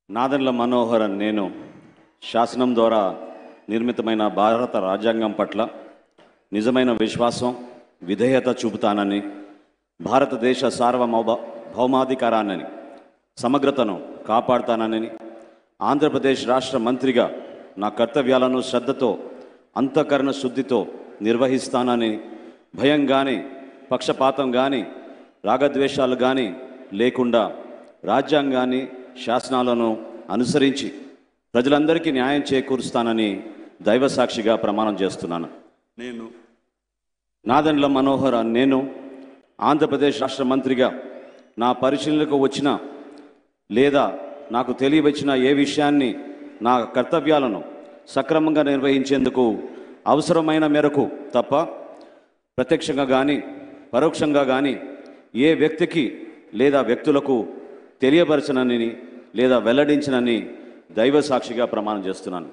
నాదెండ్ల మనోహర్ నేను శాసనం ద్వారా నిర్మితమైన భారత రాజ్యాంగం పట్ల నిజమైన విశ్వాసం విధేయత చూపుతానని, భారతదేశ భౌమాధికారాన్ని సమగ్రతను కాపాడుతానని, ఆంధ్రప్రదేశ్ రాష్ట్ర మంత్రిగా నా కర్తవ్యాలను శ్రద్ధతో అంతఃకరణ శుద్ధితో నిర్వహిస్తానని, భయం కానీ పక్షపాతం కానీ రాగద్వేషాలు కానీ లేకుండా రాజ్యాంగాన్ని శాసనాలను అనుసరించి ప్రజలందరికీ న్యాయం చేకూరుస్తానని దైవసాక్షిగా ప్రమాణం చేస్తున్నాను. నేను నాదెండ్ల మనోహర్ నేను ఆంధ్రప్రదేశ్ రాష్ట్ర మంత్రిగా నా పరిశీలనకు వచ్చిన లేదా నాకు తెలియవచ్చిన ఏ విషయాన్ని నా కర్తవ్యాలను సక్రమంగా నిర్వహించేందుకు అవసరమైన మేరకు తప్ప ప్రత్యక్షంగా కానీ పరోక్షంగా కానీ ఏ వ్యక్తికి లేదా వ్యక్తులకు తెలియపరచనని లేదా వెల్లడించనని దైవ సాక్షిగా ప్రమాణం చేస్తున్నాను.